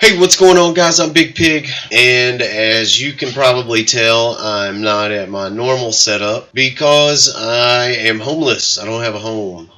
Hey, what's going on, guys? I'm Big Pig, and as you can probably tell, I'm not at my normal setup because I am homeless. I don't have a home.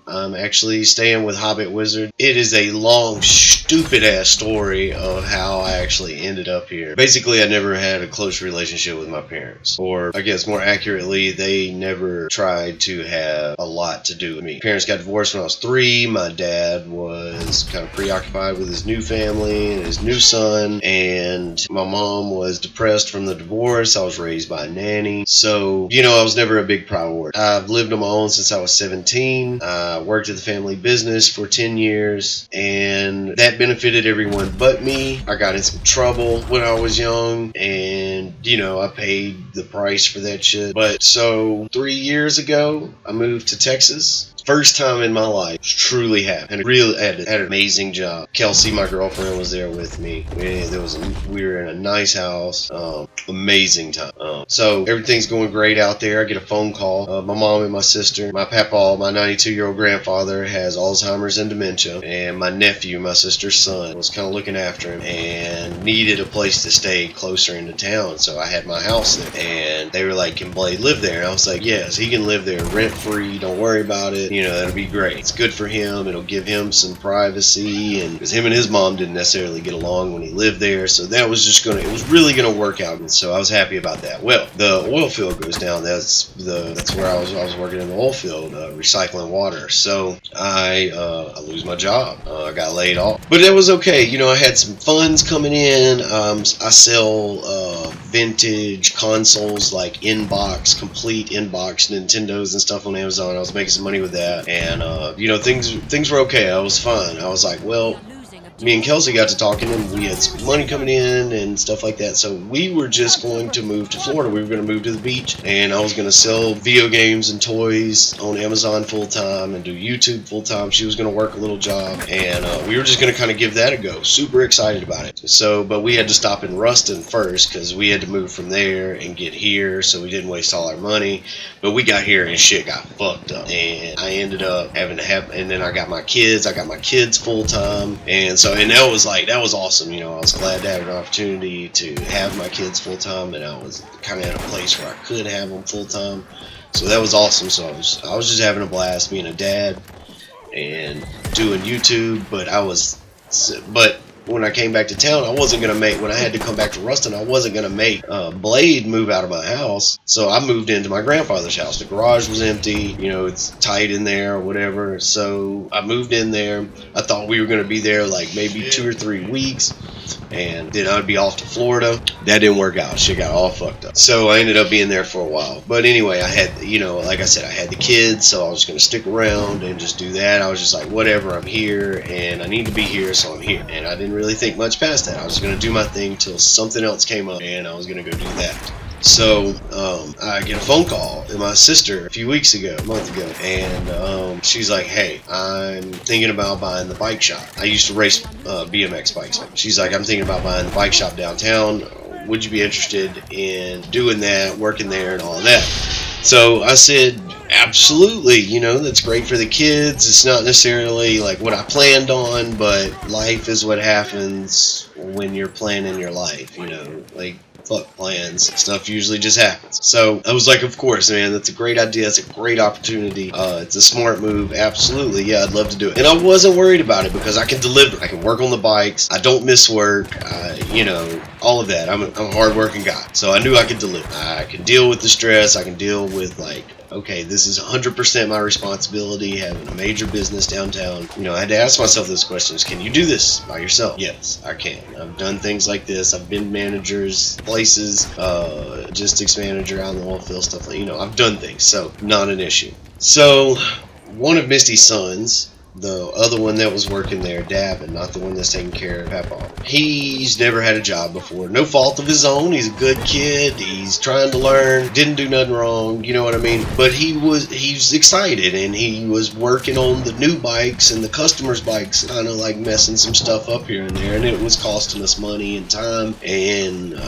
I'm actually staying with Hobbit Wizard. It is a long, stupid-ass story of how I actually ended up here. Basically, I never had a close relationship with my parents. Or, I guess more accurately, they never tried to have a lot to do with me. Parents got divorced when I was 3. My dad was kind of preoccupied with his new family and his new son. And my mom was depressed from the divorce. I was raised by a nanny. So, I was never a big priority. I've lived on my own since I was 17. I worked at the family business for 10 years, and that benefited everyone but me. I got in some trouble when I was young, and, I paid the price for that shit. But so 3 years ago, I moved to Texas. First time in my life, truly happy. And really had an amazing job. Kelsey, my girlfriend, was there with me. We were in a nice house. Amazing time. So everything's going great out there. I get a phone call. My mom and my sister, my papa, my 92-year-old grandfather has Alzheimer's and dementia, and my nephew, my sister's son, was kind of looking after him and needed a place to stay closer into town. So I had my house there, and they were like, "Can Blade live there?" And I was like, "Yes, he can live there rent free. Don't worry about it. That'll be great. It's good for him. It'll give him some privacy." And because him and his mom didn't necessarily get along when he lived there, so that was it was really gonna work out. And so I was happy about that. Well, the oil field goes down. That's where I was working in the oil field, recycling water. So I lose my job. I got laid off, but it was okay. I had some funds coming in. I sell vintage consoles like complete inbox Nintendos and stuff on Amazon. I was making some money with that. And things were okay. I was fine. I was like, well, me and Kelsey got to talking, and we had some money coming in and stuff like that. So we were just going to move to Florida. We were going to move to the beach, and I was going to sell video games and toys on Amazon full time and do YouTube full time. She was going to work a little job, and we were just going to kind of give that a go. Super excited about it. So, but we had to stop in Ruston first because we had to move from there and get here, so we didn't waste all our money. But we got here and shit got fucked up, and I ended up having to and then I got my kids. I got my kids full time, and that was awesome. I was glad to have an opportunity to have my kids full time, and I was kind of at a place where I could have them full time. So that was awesome. So I was just having a blast being a dad and doing YouTube. But when I came back to town, when I had to come back to Ruston, I wasn't going to make Blade move out of my house. So I moved into my grandfather's house. The garage was empty, it's tight in there or whatever. So I moved in there. I thought we were going to be there like maybe 2 or 3 weeks, and then I'd be off to Florida. That didn't work out. Shit got all fucked up. So I ended up being there for a while. But anyway, I had, like I said, I had the kids, so I was going to stick around and just do that. I was just like, whatever, I'm here, and I need to be here, so I'm here. And I didn't really think much past that. I was going to do my thing till something else came up, and I was going to go do that. So I get a phone call from my sister a month ago, and she's like, "Hey, I'm thinking about buying the bike shop. I used to race BMX bikes." She's like, "I'm thinking about buying the bike shop downtown. Would you be interested in doing that, working there, and all of that?" So I said, absolutely. That's great for the kids. It's not necessarily like what I planned on, but life is what happens when you're planning your life. Like, fuck plans. Stuff usually just happens. So I was like, of course, man, that's a great idea. It's a great opportunity. It's a smart move. Absolutely. Yeah, I'd love to do it. And I wasn't worried about it because I can deliver. I can work on the bikes. I don't miss work. All of that. I'm a hard-working guy. So I knew I could deliver. I can deal with the stress. I can deal with, okay, this is 100% my responsibility, having a major business downtown. I had to ask myself those questions. Can you do this by yourself? Yes, I can. I've done things like this. I've been managers, places, logistics manager out in the oil field, stuff like, I've done things, so not an issue. So one of Misty's sons, the other one that was working there, Davin, not the one that's taking care of Papa, he's never had a job before. No fault of his own. He's a good kid. He's trying to learn. Didn't do nothing wrong. You know what I mean? But he's excited, and he was working on the new bikes and the customers' bikes, kind of like messing some stuff up here and there, and it was costing us money and time and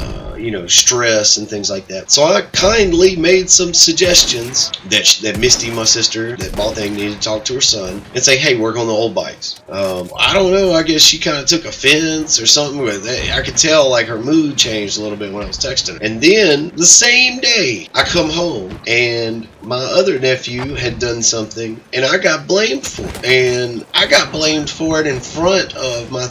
stress and things like that. So I kindly made some suggestions that Misty, my sister, that bought thing, needed to talk to her son and say, "Hey, hey, work on the old bikes. I don't know, I guess she kind of took offense or something with it. I could tell like her mood changed a little bit when I was texting her. And then the same day I come home and my other nephew had done something and I got blamed for it. And I got blamed for it in front of one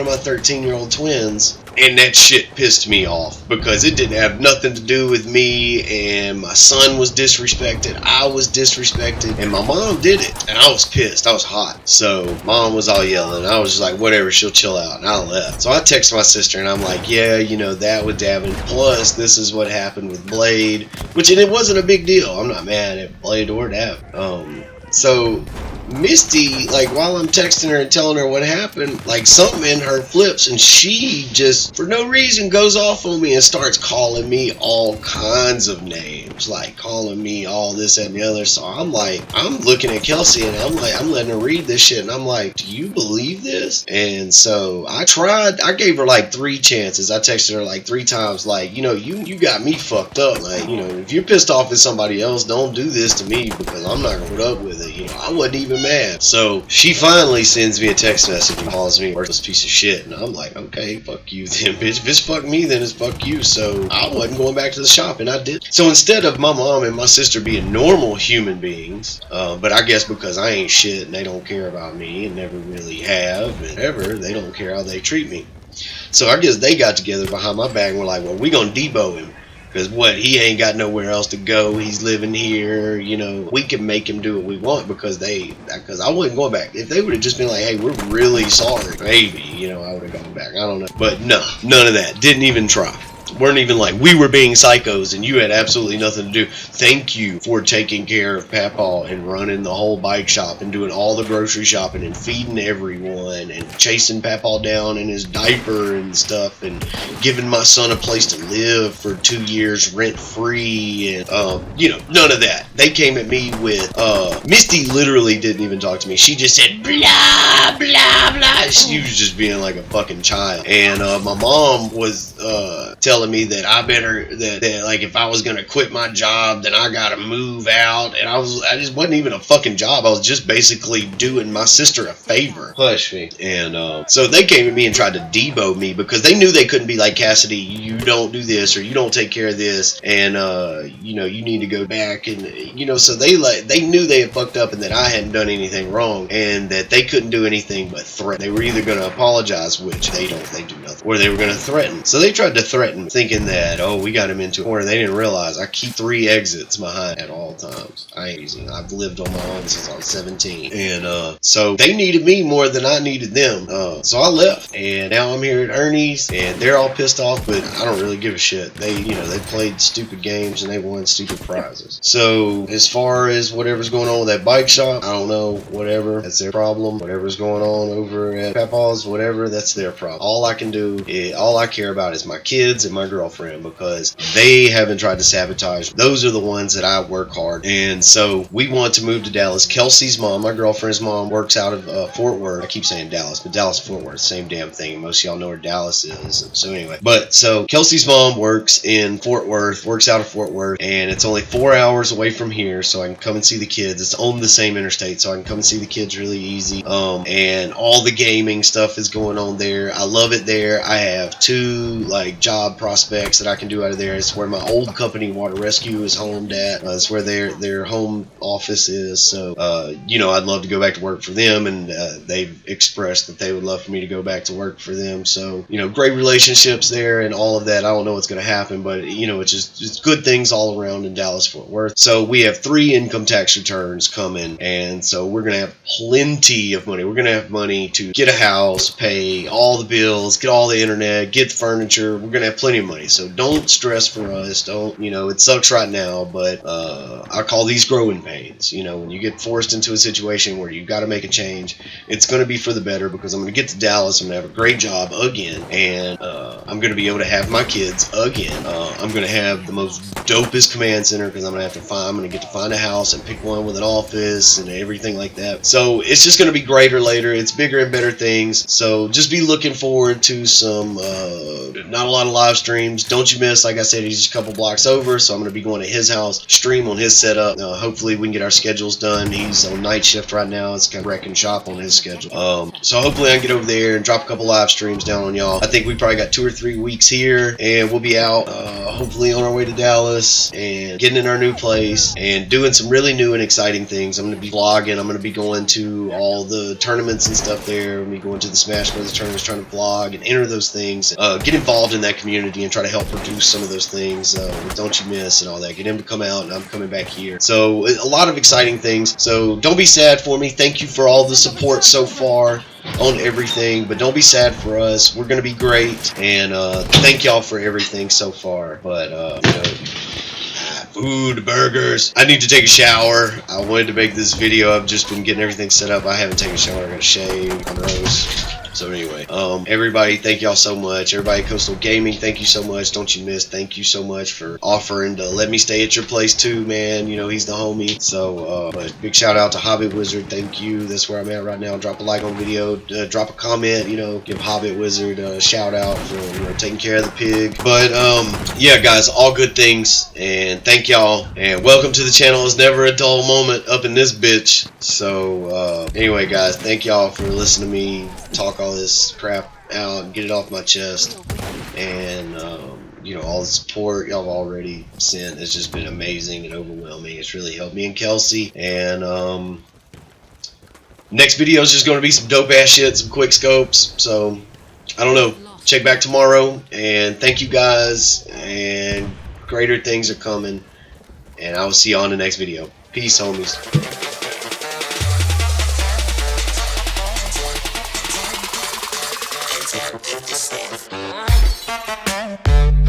of my 13-year-old twins. And that shit pissed me off because it didn't have nothing to do with me, and my son was disrespected, I was disrespected, and my mom did it, and I was pissed, I was hot. So mom was all yelling, I was just like, whatever, she'll chill out, and I left. So I text my sister and I'm like, yeah, you know, that with Davin, plus this is what happened with Blade, which, and it wasn't a big deal. I'm not mad at Blade or Davin. So Misty, like, while I'm texting her and telling her what happened, like, something in her flips, and she just, for no reason, goes off on me and starts calling me all kinds of names, like, calling me all this and the other. So I'm like, I'm looking at Kelsey, and I'm like, I'm letting her read this shit, and I'm like, do you believe this? And so I gave her, like, 3 chances. I texted her, like, 3 times, like, you know, you got me fucked up. Like, you know, if you're pissed off at somebody else, don't do this to me, because I'm not gonna put up with it. You know, I wasn't even mad. So she finally sends me a text message and calls me a worthless piece of shit, and I'm like, okay, fuck you then, bitch. If it's fuck me, then it's fuck you. So I wasn't going back to the shop, and I did. So instead of my mom and my sister being normal human beings, but I guess because I ain't shit and they don't care about me and never really have, and ever, they don't care how they treat me. So I guess they got together behind my back and were like, well, we gonna debo him. Because he ain't got nowhere else to go. He's living here. You know, we can make him do what we want because I wasn't going back. If they would have just been like, hey, we're really sorry, maybe, you know, I would have gone back. I don't know. But no, none of that. Didn't even try. Weren't even like, we were being psychos and you had absolutely nothing to do. Thank you for taking care of Papa and running the whole bike shop and doing all the grocery shopping and feeding everyone and chasing Papa down in his diaper and stuff and giving my son a place to live for 2 years rent free and you know, none of that. They came at me with Misty literally didn't even talk to me. She just said blah blah blah. She was just being like a fucking child. And my mom was telling me that I better that like if I was gonna quit my job then I gotta move out, and I just wasn't even a fucking job. I was just basically doing my sister a favor. Hush me. And so they came at me and tried to debo me because they knew they couldn't be like, Cassidy, you don't do this or you don't take care of this, and you know, you need to go back, and you know, so they knew they had fucked up and that I hadn't done anything wrong and that they couldn't do anything but threaten. They were either gonna apologize, which they do nothing, or they were gonna threaten. So they tried to threaten, thinking that, oh, we got him into a corner. They didn't realize I keep 3 exits behind at all times. I ain't using. I've lived on my own since I was 17, and so they needed me more than I needed them. So I left, and now I'm here at Ernie's, and they're all pissed off, but I don't really give a shit. They, you know, they played stupid games and they won stupid prizes. So as far as whatever's going on with that bike shop, I don't know. Whatever, that's their problem. Whatever's going on over at Papa's, whatever, that's their problem. All I can do, all I care about is my kids and my girlfriend, because they haven't tried to sabotage. Those are the ones that I work hard. And so we want to move to Dallas. Kelsey's mom, my girlfriend's mom, works out of Fort Worth. I keep saying Dallas, but Dallas Fort Worth, same damn thing. Most of y'all know where Dallas is. So anyway, but so Kelsey's mom works in Fort Worth, works out of Fort Worth, and it's only 4 hours away from here, so I can come and see the kids. It's on the same interstate, so I can come and see the kids really easy. And all the gaming stuff is going on there. I love it there. I have 2 like job prospects that I can do out of there. It's where my old company, Water Rescue, is homed at. It's where their home office is. So you know, I'd love to go back to work for them, and they've expressed that they would love for me to go back to work for them. So you know, great relationships there and all of that. I don't know what's going to happen, but you know, it's good things all around in Dallas Fort Worth. So we have 3 income tax returns coming, and so we're going to have plenty of money. We're going to have money to get a house, pay all the bills, get all the internet, get the furniture. We're going to have plenty of money. So don't stress for us. Don't, you know, it sucks right now, but I call these growing pains. You know, when you get forced into a situation where you've got to make a change, it's going to be for the better, because I'm going to get to Dallas. I'm going to have a great job again, and I'm going to be able to have my kids again. I'm going to have the most dopest command center, because I'm going to get to find a house and pick one with an office and everything like that. So it's just going to be greater later. It's bigger and better things. So just be looking forward to some not a lot of live streams. Don't you miss, like I said, he's just a couple blocks over, so I'm going to be going to his house, stream on his setup. Hopefully we can get our schedules done. He's on night shift right now. It's kind of wrecking shop on his schedule. So hopefully I can get over there and drop a couple live streams down on y'all. I think we probably got 2 or 3 weeks here, and we'll be out hopefully on our way to Dallas and getting in our new place and doing some really new and exciting things. I'm going to be vlogging. I'm going to be going to all the tournaments and stuff there. I'm going to be going to the Smash Brothers tournaments, trying to vlog and enter those things, get involved in that community and try to help produce some of those things with Don't You Miss and all that. Get him to come out, and I'm coming back here. So a lot of exciting things. So don't be sad for me. Thank you for all the support so far on everything, but don't be sad for us. We're gonna be great, and thank y'all for everything so far. But food, burgers. I need to take a shower. I wanted to make this video. I've just been getting everything set up. I haven't taken a shower. I gotta shave. Gross. So anyway, everybody, thank y'all so much. Everybody at Coastal Gaming, thank you so much. Don't You Miss, thank you so much for offering to let me stay at your place too, man. You know, he's the homie. So, but big shout out to Hobbit Wizard. Thank you. That's where I'm at right now. Drop a like on the video. Drop a comment. You know, give Hobbit Wizard a shout out for taking care of the pig. But yeah, guys, all good things. And thank y'all. And welcome to the channel. It's never a dull moment up in this bitch. So anyway, guys, thank y'all for listening to me talk all this crap out and get it off my chest. And you know, all the support y'all have already sent has just been amazing and overwhelming. It's really helped me and Kelsey. And next video is just going to be some dope ass shit, some quick scopes. So I don't know, check back tomorrow. And thank you guys, and greater things are coming, and I will see you on the next video. Peace, homies. Thank you.